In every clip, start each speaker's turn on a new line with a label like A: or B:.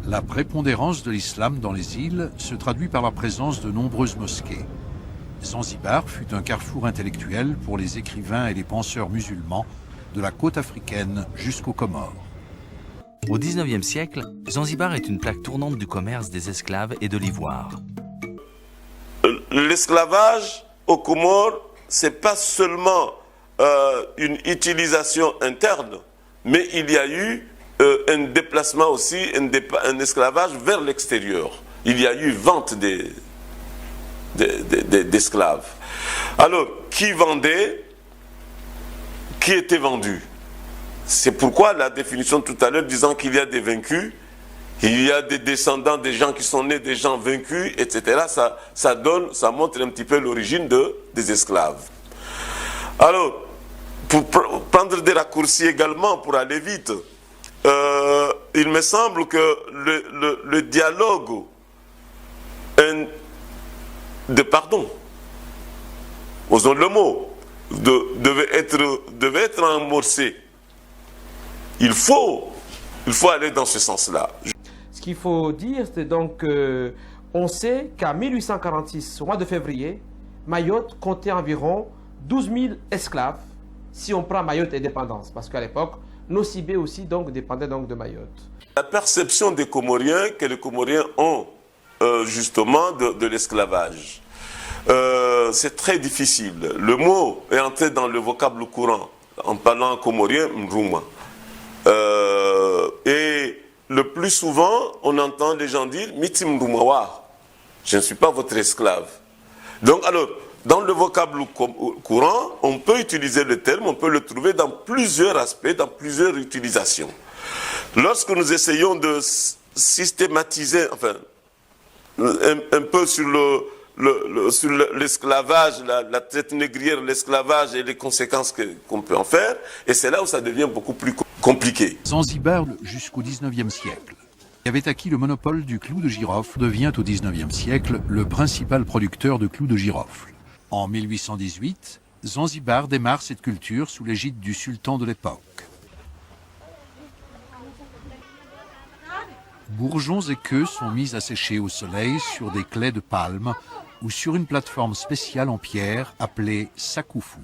A: La prépondérance de l'islam dans les îles se traduit par la présence de nombreuses mosquées. Zanzibar fut un carrefour intellectuel pour les écrivains et les penseurs musulmans de la côte africaine jusqu'aux Comores.
B: Au XIXe siècle, Zanzibar est une plaque tournante du commerce des esclaves et de l'ivoire.
C: L'esclavage aux Comores, ce n'est pas seulement une utilisation interne, mais il y a eu un déplacement aussi, un esclavage vers l'extérieur. Il y a eu vente d'esclaves. Alors, qui vendait? Qui était vendu? C'est pourquoi la définition tout à l'heure disant qu'il y a des vaincus, il y a des descendants des gens qui sont nés des gens vaincus, etc. Ça montre un petit peu l'origine des esclaves. Alors, pour prendre des raccourcis également, pour aller vite, il me semble que le dialogue de pardon, osons le mot, devait être amorcé. Il faut aller dans ce sens-là.
D: Ce qu'il faut dire, c'est donc on sait qu'en 1846, au mois de février, Mayotte comptait environ 12 000 esclaves, si on prend Mayotte indépendance, parce qu'à l'époque, Nosibé aussi donc, dépendait donc de Mayotte.
C: La perception des Comoriens, que les Comoriens ont justement de l'esclavage, c'est très difficile. Le mot est entré dans le vocable courant, en parlant comorien, Mrouma. Et le plus souvent, on entend les gens dire Mitim Rumawa, je ne suis pas votre esclave. Donc, alors, dans le vocable courant, on peut utiliser le terme, on peut le trouver dans plusieurs aspects, dans plusieurs utilisations. Lorsque nous essayons de systématiser, enfin, un peu sur l'esclavage, la traite négrière, l'esclavage et les conséquences qu'on peut en faire, et c'est là où ça devient beaucoup plus compliqué.
A: Zanzibar, jusqu'au XIXe siècle, qui avait acquis le monopole du clou de girofle, devient au XIXe siècle le principal producteur de clous de girofle. En 1818, Zanzibar démarre cette culture sous l'égide du sultan de l'époque. Bourgeons et queues sont mis à sécher au soleil sur des claies de palme ou sur une plateforme spéciale en pierre appelée sakoufou.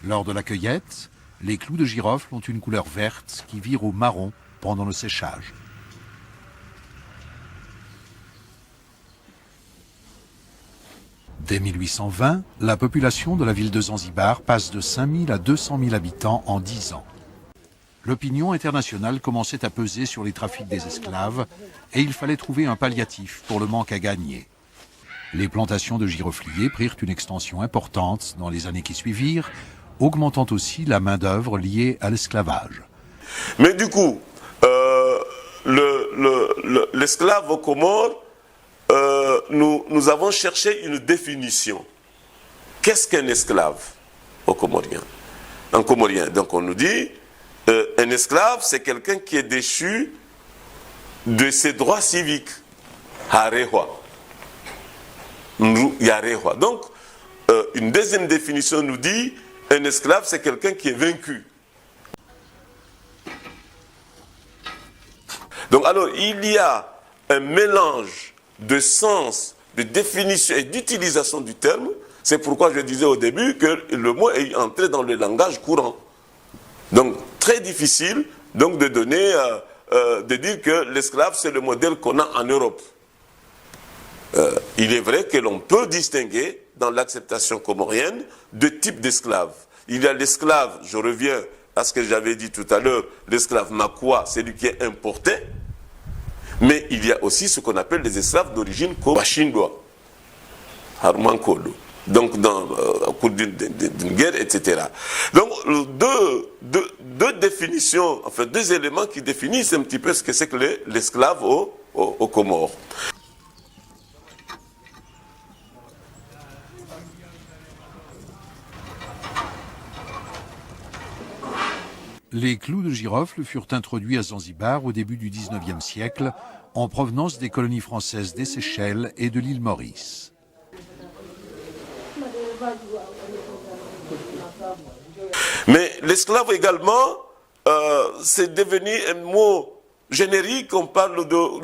A: Lors de la cueillette, les clous de girofle ont une couleur verte qui vire au marron pendant le séchage. Dès 1820, la population de la ville de Zanzibar passe de 5 000 à 200 000 habitants en 10 ans. L'opinion internationale commençait à peser sur les trafics des esclaves et il fallait trouver un palliatif pour le manque à gagner. Les plantations de girofliers prirent une extension importante dans les années qui suivirent, augmentant aussi la main-d'œuvre liée à l'esclavage.
C: Mais du coup, l'esclave aux Comores, nous avons cherché une définition. Qu'est-ce qu'un esclave aux Comoriens? En comorien, donc on nous dit, un esclave, c'est quelqu'un qui est déchu de ses droits civiques. Harehwa. Yarehwa. Donc, une deuxième définition nous dit, un esclave, c'est quelqu'un qui est vaincu. Donc, alors, il y a un mélange de sens, de définition et d'utilisation du terme. C'est pourquoi je disais au début que le mot est entré dans le langage courant. Donc, très difficile donc, de donner, de dire que l'esclave, c'est le modèle qu'on a en Europe. Il est vrai que l'on peut distinguer dans l'acceptation comorienne deux types d'esclaves. Il y a l'esclave, je reviens à ce que j'avais dit tout à l'heure, l'esclave makoua, c'est lui qui est importé. Mais il y a aussi ce qu'on appelle les esclaves d'origine Bashindwa, Harmankolo. Donc, au cours d'une guerre, etc. Donc, deux définitions, enfin, deux éléments qui définissent un petit peu ce que c'est que l'esclave aux Comores.
A: Les clous de girofle furent introduits à Zanzibar au début du XIXe siècle en provenance des colonies françaises des Seychelles et de l'île Maurice.
C: Mais l'esclave également, c'est devenu un mot générique,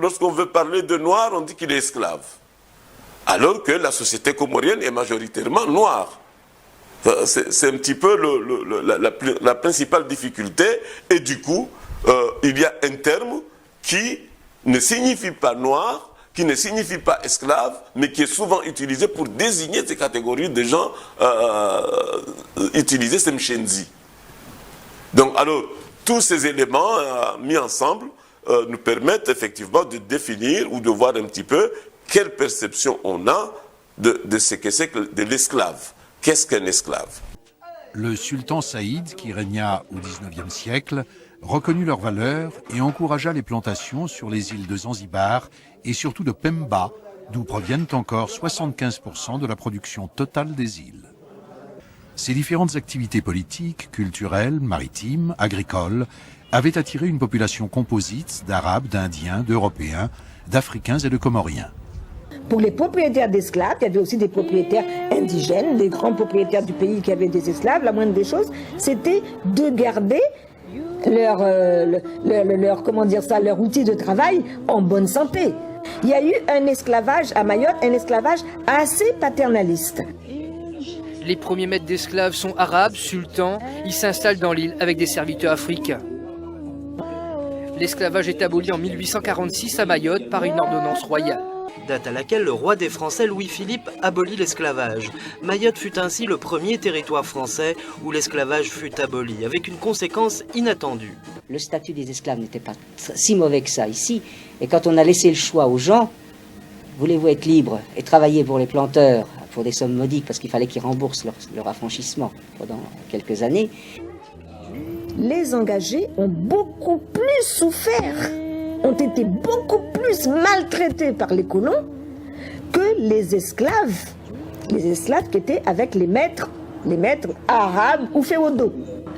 C: lorsqu'on veut parler de noir, on dit qu'il est esclave. Alors que la société comorienne est majoritairement noire. C'est un petit peu la principale difficulté. Et du coup, il y a un terme qui ne signifie pas noir, qui ne signifie pas esclave, mais qui est souvent utilisé pour désigner ces catégories de gens utilisés, c'est mchenzi. Donc, alors, tous ces éléments mis ensemble nous permettent effectivement de définir ou de voir un petit peu quelle perception on a de ce que c'est que de l'esclave. Qu'est-ce qu'un esclave?
A: Le sultan Saïd, qui régna au XIXe siècle, reconnut leur valeur et encouragea les plantations sur les îles de Zanzibar et surtout de Pemba, d'où proviennent encore 75% de la production totale des îles. Ces différentes activités politiques, culturelles, maritimes, agricoles, avaient attiré une population composite d'Arabes, d'Indiens, d'Européens, d'Africains et de Comoriens.
E: Pour les propriétaires d'esclaves, il y avait aussi des propriétaires indigènes, des grands propriétaires du pays qui avaient des esclaves. La moindre des choses, c'était de garder leur outil de travail en bonne santé. Il y a eu un esclavage à Mayotte, un esclavage assez paternaliste.
F: Les premiers maîtres d'esclaves sont arabes, sultans. Ils s'installent dans l'île avec des serviteurs africains. L'esclavage est aboli en 1846 à Mayotte par une ordonnance royale.
G: Date à laquelle le roi des Français Louis-Philippe abolit l'esclavage. Mayotte fut ainsi le premier territoire français où l'esclavage fut aboli, avec une conséquence inattendue.
H: Le statut des esclaves n'était pas si mauvais que ça ici. Et quand on a laissé le choix aux gens, voulez-vous être libre et travailler pour les planteurs pour des sommes modiques, parce qu'il fallait qu'ils remboursent leur affranchissement pendant quelques années.
E: Les engagés ont beaucoup plus souffert, ont été beaucoup plus maltraités par les colons que les esclaves qui étaient avec les maîtres arabes ou féodaux.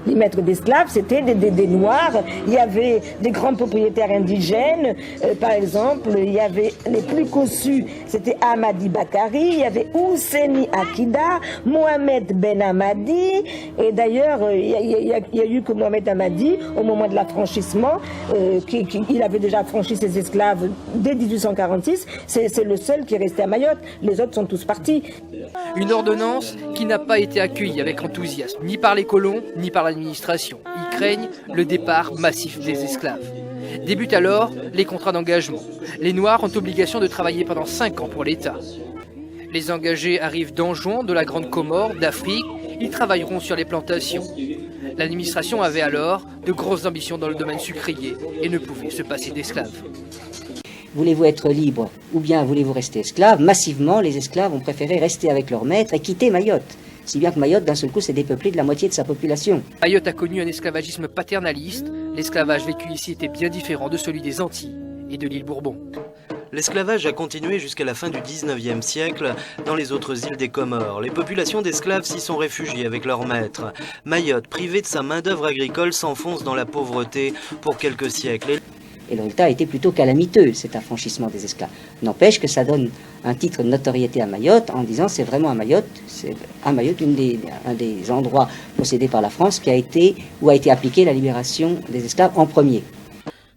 E: Les maîtres d'esclaves, c'était des Noirs. Il y avait des grands propriétaires indigènes. Par exemple, il y avait les plus cossus, c'était Hamadi Bakari, il y avait Ousseni Akida, Mohamed Ben Hamadi. Et d'ailleurs, il y a eu que Mohamed Hamadi, au moment de l'affranchissement, il avait déjà affranchi ses esclaves dès 1846. C'est le seul qui est resté à Mayotte. Les autres sont tous partis.
F: Une ordonnance qui n'a pas été accueillie avec enthousiasme, ni par les colons, ni par l'administration. Ils craignent le départ massif des esclaves. Débutent alors les contrats d'engagement. Les Noirs ont obligation de travailler pendant 5 ans pour l'État. Les engagés arrivent d'Anjouan, de la Grande Comore, d'Afrique. Ils travailleront sur les plantations. L'administration avait alors de grosses ambitions dans le domaine sucrier et ne pouvait se passer d'esclaves.
H: Voulez-vous être libre ou bien voulez-vous rester esclave? Massivement, les esclaves ont préféré rester avec leur maître et quitter Mayotte. Si bien que Mayotte, d'un seul coup, s'est dépeuplée de la moitié de sa population.
F: Mayotte a connu un esclavagisme paternaliste. L'esclavage vécu ici était bien différent de celui des Antilles et de l'île Bourbon.
G: L'esclavage a continué jusqu'à la fin du 19e siècle dans les autres îles des Comores. Les populations d'esclaves s'y sont réfugiées avec leurs maîtres. Mayotte, privée de sa main-d'œuvre agricole, s'enfonce dans la pauvreté pour quelques siècles.
H: Et le résultat a été plutôt calamiteux, cet affranchissement des esclaves. N'empêche que ça donne un titre de notoriété à Mayotte en disant c'est vraiment à Mayotte, un des endroits possédés par la France où a été appliquée la libération des esclaves en premier.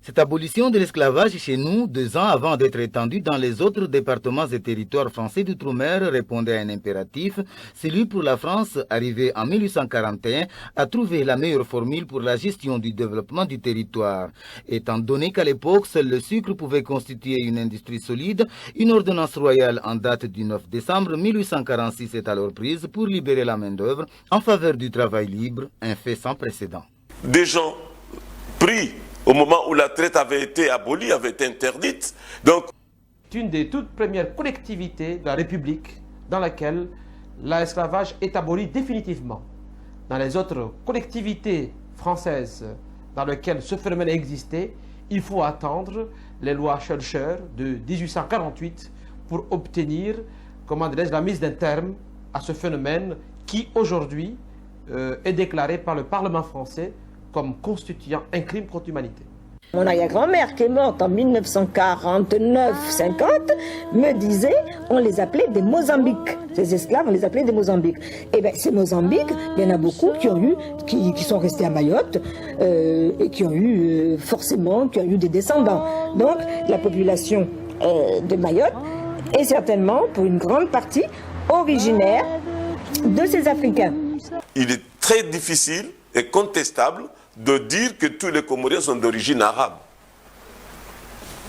I: Cette abolition de l'esclavage chez nous, 2 ans avant d'être étendue dans les autres départements et territoires français d'outre-mer, répondait à un impératif. Celui pour la France, arrivé en 1841, a trouvé la meilleure formule pour la gestion du développement du territoire. Étant donné qu'à l'époque, seul le sucre pouvait constituer une industrie solide, une ordonnance royale en date du 9 décembre 1846 est alors prise pour libérer la main-d'œuvre en faveur du travail libre, un fait sans précédent.
C: Des gens pris au moment où la traite avait été abolie, avait été interdite. Donc,
D: c'est une des toutes premières collectivités de la République dans laquelle l'esclavage est aboli définitivement. Dans les autres collectivités françaises dans lesquelles ce phénomène existait, il faut attendre les lois Schœlcher de 1848 pour obtenir, la mise d'un terme à ce phénomène qui aujourd'hui est déclaré par le Parlement français comme constituant un crime contre l'humanité.
E: Mon arrière-grand-mère qui est morte en 1949-50 me disait, on les appelait des Mozambiques. Ces esclaves, on les appelait des Mozambiques. Et bien, ces Mozambiques, il y en a beaucoup qui sont restés à Mayotte et qui ont eu des descendants. Donc, la population de Mayotte est certainement, pour une grande partie, originaire de ces Africains.
C: Il est très difficile et contestable de dire que tous les Comoriens sont d'origine arabe.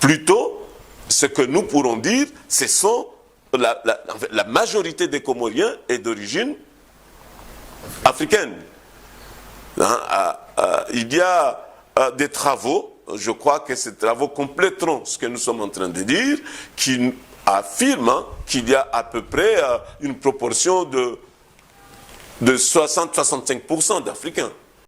C: Plutôt, ce que nous pourrons dire, ce sont la majorité des Comoriens est d'origine africaine. Il y a des travaux, je crois que ces travaux compléteront ce que nous sommes en train de dire, qui affirment qu'il y a à peu près une proportion de 60-65% d'Africains.